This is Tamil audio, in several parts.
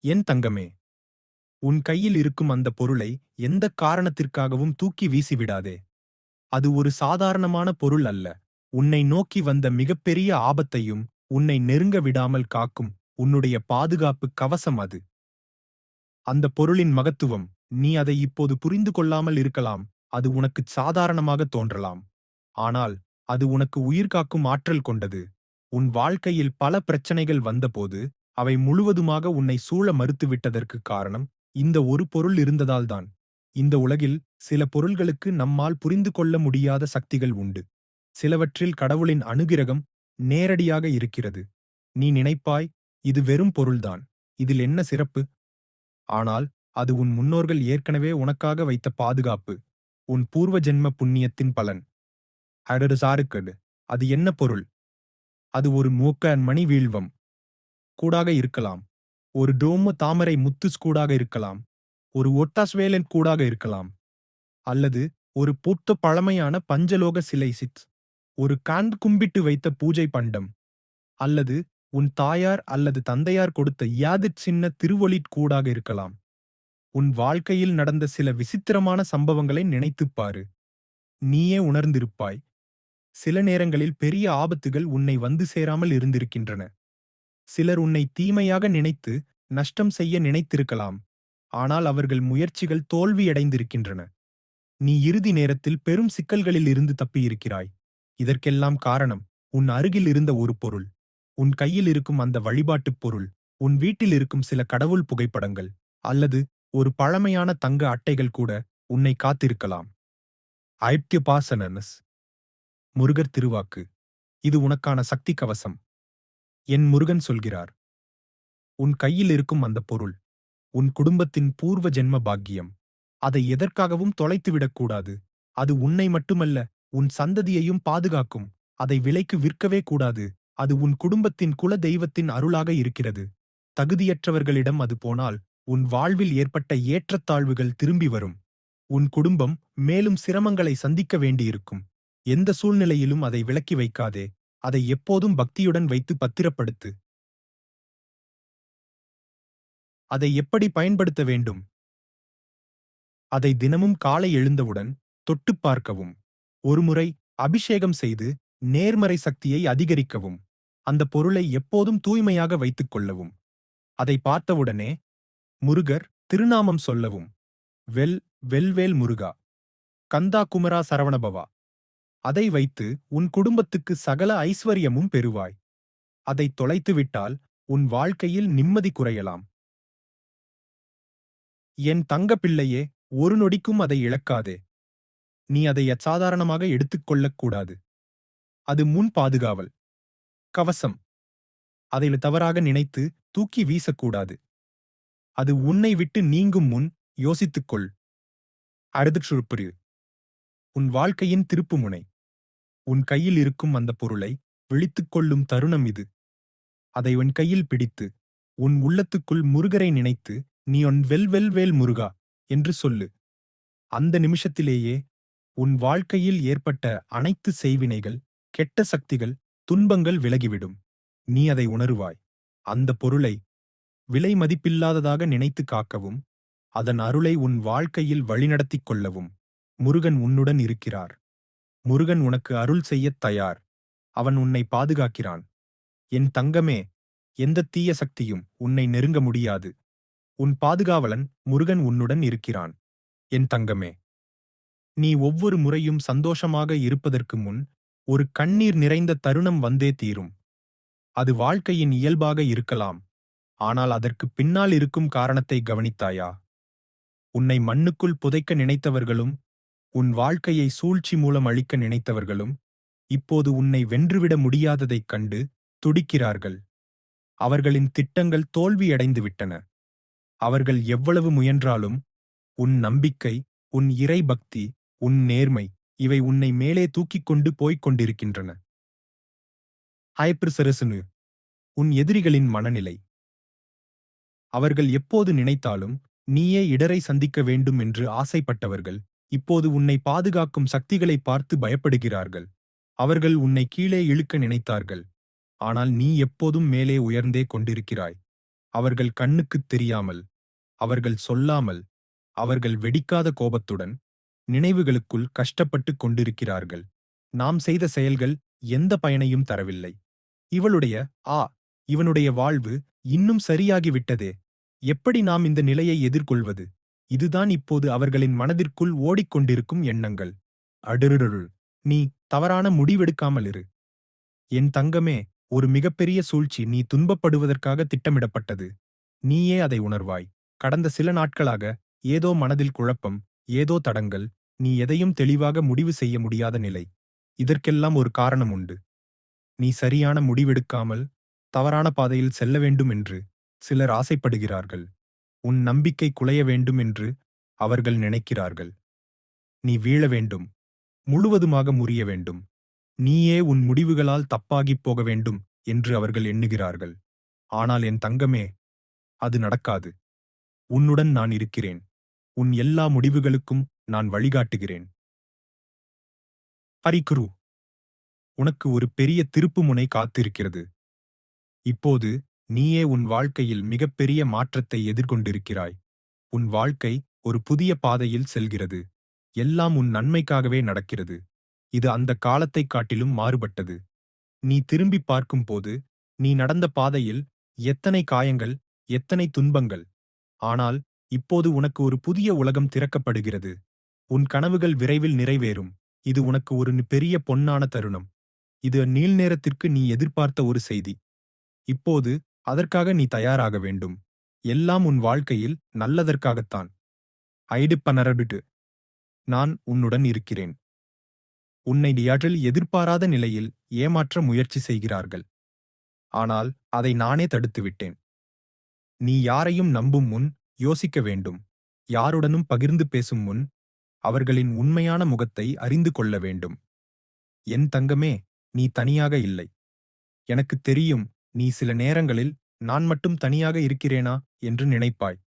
என் தங்கமே, உன் கையில் இருக்கும் அந்த பொருளை எந்தக் காரணத்திற்காகவும் தூக்கி வீசிவிடாதே. அது ஒரு சாதாரணமான பொருள் அல்ல. உன்னை நோக்கி வந்த மிகப்பெரிய ஆபத்தையும் உன்னை நெருங்க விடாமல் காக்கும் உன்னுடைய பாதுகாப்பு கவசம் அது. அந்த பொருளின் மகத்துவம், நீ அதை இப்போது புரிந்து கொள்ளாமல் இருக்கலாம். அது உனக்குச் சாதாரணமாகத் தோன்றலாம். ஆனால் அது உனக்கு உயிர்காக்கும் ஆற்றல் கொண்டது. உன் வாழ்க்கையில் பல பிரச்சனைகள் வந்தபோது அவை முழுவதுமாக உன்னை சூழ மறுத்துவிட்டதற்குக் காரணம் இந்த ஒரு பொருள் இருந்ததால்தான். இந்த உலகில் சில பொருள்களுக்கு நம்மால் புரிந்து கொள்ள முடியாத சக்திகள் உண்டு. சிலவற்றில் கடவுளின் அனுகிரகம் நேரடியாக இருக்கிறது. நீ நினைப்பாய், இது வெறும் பொருள்தான், இதில் என்ன சிறப்பு? ஆனால் அது உன் முன்னோர்கள் ஏற்கனவே உனக்காக வைத்த பாதுகாப்பு, உன் பூர்வ ஜென்ம புண்ணியத்தின் பலன். அடடு சாருக்கடு. அது என்ன பொருள்? அது ஒரு மூக்க மணி வீழ்வம் கூடாக இருக்கலாம். ஒரு டோமு தாமரை முத்துஸ் கூடாக இருக்கலாம். ஒரு ஒட்டாஸ்வேலன் கூடாக இருக்கலாம். அல்லது ஒரு பூத்த பழமையான பஞ்சலோக சிலை சித். ஒரு காண்ட் கும்பிட்டு வைத்த பூஜை பண்டம். அல்லது உன் தாயார் அல்லது தந்தையார் கொடுத்த யாதிற் சின்ன திருவொளிட் கூடாக இருக்கலாம். உன் வாழ்க்கையில் நடந்த சில விசித்திரமான சம்பவங்களை நினைத்துப் பாரு. நீயே உணர்ந்திருப்பாய். சில நேரங்களில் பெரிய ஆபத்துகள் உன்னை வந்து சேராமல் இருந்திருக்கின்றன. சிலர் உன்னை தீமையாக நினைத்து நஷ்டம் செய்ய நினைத்திருக்கலாம். ஆனால் அவர்கள் முயற்சிகள் தோல்வியடைந்திருக்கின்றன. நீ இறுதி நேரத்தில் பெரும் சிக்கல்களில் இருந்து தப்பியிருக்கிறாய். இதற்கெல்லாம் காரணம் உன் அருகில் இருந்த ஒரு பொருள். உன் கையில் இருக்கும் அந்த வழிபாட்டுப் பொருள். உன் வீட்டில் இருக்கும் சில கடவுள் புகைப்படங்கள். அல்லது ஒரு பழமையான தங்க அட்டைகள் கூட உன்னை காத்திருக்கலாம். ஐப்திய பாசனஸ். முருகர் திருவாக்கு. இது உனக்கான சக்தி கவசம். என் முருகன் சொல்கிறார். உன் கையில் இருக்கும் அந்த பொருள் உன் குடும்பத்தின் பூர்வ ஜென்ம பாக்கியம். அதை எதற்காகவும் தொலைத்துவிடக்கூடாது. அது உன்னை மட்டுமல்ல, உன் சந்ததியையும் பாதுகாக்கும். அதை விலைக்கு விற்கவே கூடாது. அது உன் குடும்பத்தின் குல தெய்வத்தின் அருளாக இருக்கிறது. தகுதியற்றவர்களிடம் அது போனால் உன் வாழ்வில் ஏற்பட்ட ஏற்றத்தாழ்வுகள் திரும்பி வரும். உன் குடும்பம் மேலும் சிரமங்களை சந்திக்க வேண்டியிருக்கும். எந்த சூழ்நிலையிலும் அதை விலக்கி வைக்காதே. அதை எப்போதும் பக்தியுடன் வைத்து பத்திரப்படுத்து. அதை எப்படி பயன்படுத்த வேண்டும்? அதை தினமும் காலை எழுந்தவுடன் தொட்டுப் பார்க்கவும். ஒருமுறை அபிஷேகம் செய்து நேர்மறை சக்தியை அதிகரிக்கவும். அந்த பொருளை எப்போதும் தூய்மையாக வைத்துக் கொள்ளவும். அதை பார்த்தவுடனே முருகர் திருநாமம் சொல்லவும். வெல் வெல்வேல் முருகா, கந்தா குமரா சரவணபவா. அதை வைத்து உன் குடும்பத்துக்கு சகல ஐஸ்வர்யமும் பெறுவாய். அதை தொலைத்துவிட்டால் உன் வாழ்க்கையில் நிம்மதி குறையலாம். என் தங்க பிள்ளையே, ஒரு நொடிக்கும் அதை இழக்காதே. நீ அதை அசாதாரணமாக எடுத்துக் கொள்ளக் கூடாது. அது முன் பாதுகாவல் கவசம். அதை தவறாக நினைத்து தூக்கி வீசக்கூடாது. அது உன்னை விட்டு நீங்கும் முன் யோசித்துக்கொள். அடுத்து உன் வாழ்க்கையின் திருப்புமுனை. உன் கையில் இருக்கும் அந்த பொருளை விழித்துக் கொள்ளும் தருணம் இது. அதை உன் கையில் பிடித்து உன் உள்ளத்துக்குள் முருகரை நினைத்து நீ உன் வெல் வெல் வேல் முருகா என்று சொல்லு. அந்த நிமிஷத்திலேயே உன் வாழ்க்கையில் ஏற்பட்ட அனைத்து செய்வினைகள், கெட்ட சக்திகள், துன்பங்கள் விலகிவிடும். நீ அதை உணருவாய். அந்த பொருளை விலை மதிப்பில்லாததாக நினைத்து காக்கவும், அதன் அருளை உன் வாழ்க்கையில் வழிநடத்திக் கொள்ளவும் முருகன் உன்னுடன் இருக்கிறார். முருகன் உனக்கு அருள் செய்யத் தயார். அவன் உன்னை பாதுகாக்கிறான். என் தங்கமே, எந்த தீய சக்தியும் உன்னை நெருங்க முடியாது. உன் பாதுகாவலன் முருகன் உன்னுடன் இருக்கிறான். என் தங்கமே, நீ ஒவ்வொரு முறையும் சந்தோஷமாக இருப்பதற்கு முன் ஒரு கண்ணீர் நிறைந்த தருணம் வந்தே தீரும். அது வாழ்க்கையின் இயல்பாக இருக்கலாம். ஆனால் அதற்கு பின்னால் இருக்கும் காரணத்தை கவனித்தாயா? உன்னை மண்ணுக்குள் புதைக்க நினைத்தவர்களும், உன் வாழ்க்கையை சூழ்ச்சி மூலம் அழிக்க நினைத்தவர்களும், இப்போது உன்னை வென்றுவிட முடியாததைக் கண்டு துடிக்கிறார்கள். அவர்களின் திட்டங்கள் தோல்வியடைந்து விட்டன. அவர்கள் எவ்வளவு முயன்றாலும் உன் நம்பிக்கை, உன் இறை பக்தி, உன் நேர்மை இவை உன்னை மேலே தூக்கிக் கொண்டு போய்க் கொண்டிருக்கின்றன. ஹைப்ரிசரசுனு, உன் எதிரிகளின் மனநிலை. அவர்கள் எப்போது நினைத்தாலும் நீயே இடரை சந்திக்க வேண்டும் என்று ஆசைப்பட்டவர்கள் இப்போது உன்னை பாதுகாக்கும் சக்திகளை பார்த்து பயப்படுகிறார்கள். அவர்கள் உன்னை கீழே இழுக்க நினைத்தார்கள். ஆனால் நீ எப்போதும் மேலே உயர்ந்தே கொண்டிருக்கிறாய். அவர்கள் கண்ணுக்குத் தெரியாமல், அவர்கள் சொல்லாமல், அவர்கள் வெடிக்காத கோபத்துடன் நினைவுகளுக்குள் கஷ்டப்பட்டுக் கொண்டிருக்கிறார்கள். நாம் செய்த செயல்கள் எந்த பயனையும் தரவில்லை. இவளுடைய ஆ இவனுடைய வாழ்வு இன்னும் சரியாகிவிட்டதே. எப்படி நாம் இந்த நிலையை எதிர்கொள்வது? இதுதான் இப்போது அவர்களின் மனதிற்குள் ஓடிக்கொண்டிருக்கும் எண்ணங்கள். அடுருருரு நீ தவறான முடிவெடுக்காமல் இரு. என் தங்கமே, ஒரு மிகப்பெரிய சூழ்ச்சி நீ துன்பப்படுவதற்காக திட்டமிடப்பட்டது. நீயே அதை உணர்வாய். கடந்த சில நாட்களாக ஏதோ மனதில் குழப்பம், ஏதோ தடங்கல், நீ எதையும் தெளிவாக முடிவு செய்ய முடியாத நிலை. இதற்கெல்லாம் ஒரு காரணம் உண்டு. நீ சரியான முடிவெடுக்காமல் தவறான பாதையில் செல்ல வேண்டும் என்று சிலர் ஆசைப்படுகிறார்கள். உன் நம்பிக்கை குலைய வேண்டும் என்று அவர்கள் நினைக்கிறார்கள். நீ வீழ வேண்டும், முழுவதுமாக முறிய வேண்டும். நீயே உன் முடிவுகளால் தப்பாகிப் போக வேண்டும் என்று அவர்கள் எண்ணுகிறார்கள். ஆனால் என் தங்கமே, அது நடக்காது. உன்னுடன் நான் இருக்கிறேன். உன் எல்லா முடிவுகளுக்கும் நான் வழிகாட்டுகிறேன். ஹரிகுரு, உனக்கு ஒரு பெரிய திருப்புமுனை காத்திருக்கிறது. இப்போது நீயே உன் வாழ்க்கையில் மிகப்பெரிய மாற்றத்தை எதிர்கொண்டிருக்கிறாய். உன் வாழ்க்கை ஒரு புதிய பாதையில் செல்கிறது. எல்லாம் உன் நன்மைக்காகவே நடக்கிறது. இது அந்த காலத்தைக் காட்டிலும் மாறுபட்டது. நீ திரும்பிப் பார்க்கும்போது, நீ நடந்த பாதையில் எத்தனை காயங்கள், எத்தனை துன்பங்கள். ஆனால் இப்போது உனக்கு ஒரு புதிய உலகம் திறக்கப்படுகிறது. உன் கனவுகள் விரைவில் நிறைவேறும். இது உனக்கு ஒரு பெரிய பொன்னான தருணம். இது நீள்நேரத்திற்கு நீ எதிர்பார்த்த ஒரு செய்தி. இப்போது அதற்காக நீ தயாராக வேண்டும். எல்லாம் உன் வாழ்க்கையில் நல்லதற்காகத்தான். ஐடிப்பனரபிட்டு நான் உன்னுடன் இருக்கிறேன். உன்னை யாற்றில் எதிர்பாராத நிலையில் ஏமாற்ற முயற்சி செய்கிறார்கள். ஆனால் அதை நானே தடுத்துவிட்டேன். நீ யாரையும் நம்பும் முன் யோசிக்க வேண்டும். யாருடனும் பகிர்ந்து பேசும் முன் அவர்களின் உண்மையான முகத்தை அறிந்து கொள்ள வேண்டும். என் தங்கமே, நீ தனியாக இல்லை. எனக்குத் தெரியும், நீ சில நேரங்களில் நான் மட்டும் தனியாக இருக்கிறேனா என்று நினைப்பாய்.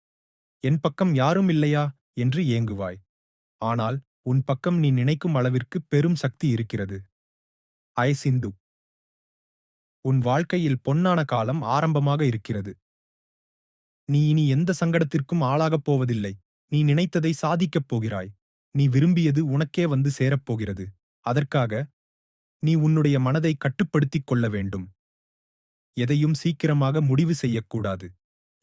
என் பக்கம் யாரும் இல்லையா என்று ஏங்குவாய். ஆனால் உன் பக்கம் நீ நினைக்கும் அளவிற்கு பெரும் சக்தி இருக்கிறது. சிந்து, உன் வாழ்க்கையில் பொன்னான காலம் ஆரம்பமாக இருக்கிறது. நீ இனி எந்த சங்கடத்திற்கும் ஆளாகப் போவதில்லை. நீ நினைத்ததை சாதிக்கப் போகிறாய். நீ விரும்பியது உனக்கே வந்து சேரப்போகிறது. அதற்காக நீ உன்னுடைய மனதை கட்டுப்படுத்திக் கொள்ள வேண்டும். எதையும் சீக்கிரமாக முடிவு செய்யக்கூடாது.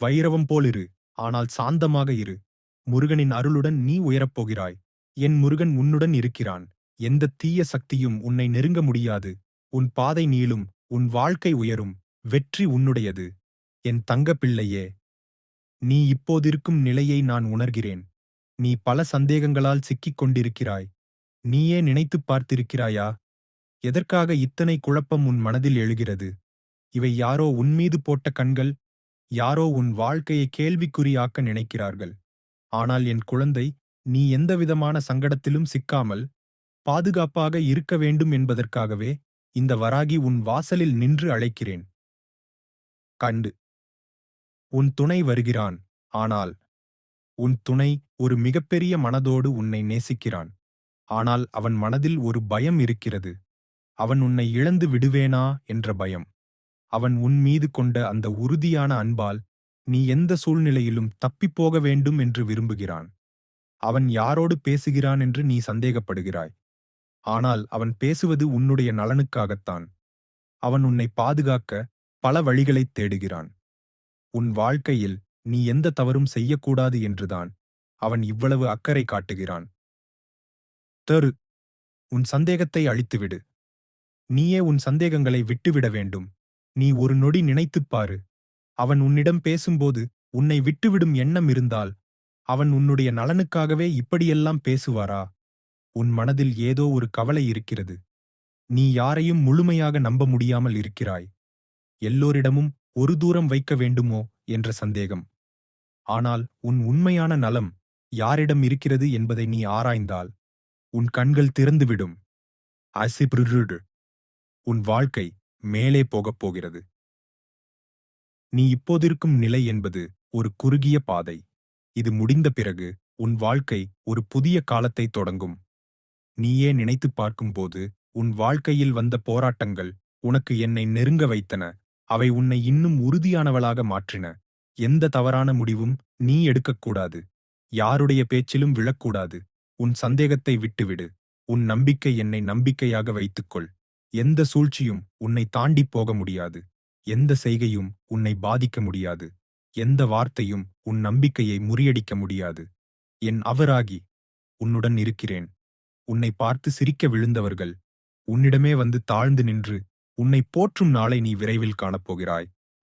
வைரவம் போலிரு, ஆனால் சாந்தமாக இரு. முருகனின் அருளுடன் நீ உயரப்போகிறாய். என் முருகன் உன்னுடன் இருக்கிறான். எந்த தீய சக்தியும் உன்னை நெருங்க முடியாது. உன் பாதை நீளும், உன் வாழ்க்கை உயரும். வெற்றி உன்னுடையது. என் தங்க பிள்ளையே, நீ இப்போதிருக்கும் நிலையை நான் உணர்கிறேன். நீ பல சந்தேகங்களால் சிக்கிக் கொண்டிருக்கிறாய். நீயே நினைத்துப் பார்த்திருக்கிறாயா? எதற்காக இத்தனை குழப்பம் உன் மனதில் எழுகிறது? இவை யாரோ உன்மீது போட்ட கண்கள். யாரோ உன் வாழ்க்கையை கேள்விக்குறியாக்க நினைக்கிறார்கள். ஆனால் என் குழந்தை, நீ எந்தவிதமான சங்கடத்திலும் சிக்காமல் பாதுகாப்பாக இருக்க வேண்டும் என்பதற்காகவே இந்த வராகி உன் வாசலில் நின்று அழைக்கிறேன். கண்டு, உன் துணை வருகிறான். ஆனால் உன் துணை ஒரு மிகப்பெரிய மனதோடு உன்னை நேசிக்கிறான். ஆனால் அவன் மனதில் ஒரு பயம் இருக்கிறது. அவன் உன்னை இழந்து விடுவேனா என்ற பயம். அவன் உன் மீது கொண்ட அந்த உறுதியான அன்பால் நீ எந்த சூழ்நிலையிலும் தப்பிப்போக வேண்டும் என்று விரும்புகிறான். அவன் யாரோடு பேசுகிறான் என்று நீ சந்தேகப்படுகிறாய். ஆனால் அவன் பேசுவது உன்னுடைய நலனுக்காகத்தான். அவன் உன்னை பாதுகாக்க பல வழிகளைத் தேடுகிறான். உன் வாழ்க்கையில் நீ எந்த தவறும் செய்யக்கூடாது என்றுதான் அவன் இவ்வளவு அக்கறை காட்டுகிறான். தரு, உன் சந்தேகத்தை அழித்துவிடு. நீயே உன் சந்தேகங்களை விட்டுவிட வேண்டும். நீ ஒரு நொடி நினைத்துப் பாரு. அவன் உன்னிடம் பேசும்போது உன்னை விட்டுவிடும் எண்ணம் இருந்தால் அவன் உன்னுடைய நலனுக்காகவே இப்படியெல்லாம் பேசுவாரா? உன் மனதில் ஏதோ ஒரு கவலை இருக்கிறது. நீ யாரையும் முழுமையாக நம்ப முடியாமல் இருக்கிறாய். எல்லோரிடமும் ஒரு தூரம் வைக்க வேண்டுமோ என்ற சந்தேகம். ஆனால் உன் உண்மையான நலம் யாரிடம் இருக்கிறது என்பதை நீ ஆராய்ந்தால் உன் கண்கள் திறந்துவிடும். அசிபிருடு, உன் வாழ்க்கை மேலே போகப் போகிறது. நீ இப்போதிருக்கும் நிலை என்பது ஒரு குறுகிய பாதை. இது முடிந்த பிறகு உன் வாழ்க்கை ஒரு புதிய காலத்தை தொடங்கும். நீயே நினைத்துப் பார்க்கும்போது உன் வாழ்க்கையில் வந்த போராட்டங்கள் உனக்கு என்னை நெருங்க வைத்தன. அவை உன்னை இன்னும் உறுதியானவளாக மாற்றின. எந்த தவறான முடிவும் நீ எடுக்கக்கூடாது. யாருடைய பேச்சிலும் விழக்கூடாது. உன் சந்தேகத்தை விட்டுவிடு. உன் நம்பிக்கை என்னை நம்பிக்கையாக வைத்துக்கொள். எந்த சூழ்ச்சியும் உன்னை தாண்டிப் போக முடியாது. எந்த செய்கையும் உன்னை பாதிக்க முடியாது. எந்த வார்த்தையும் உன் நம்பிக்கையை முறியடிக்க முடியாது. என் அவராகி உன்னுடன் இருக்கிறேன். உன்னை பார்த்து சிரிக்க விழுந்தவர்கள் உன்னிடமே வந்து தாழ்ந்து நின்று உன்னை போற்றும் நாளை நீ விரைவில் காணப்போகிறாய்.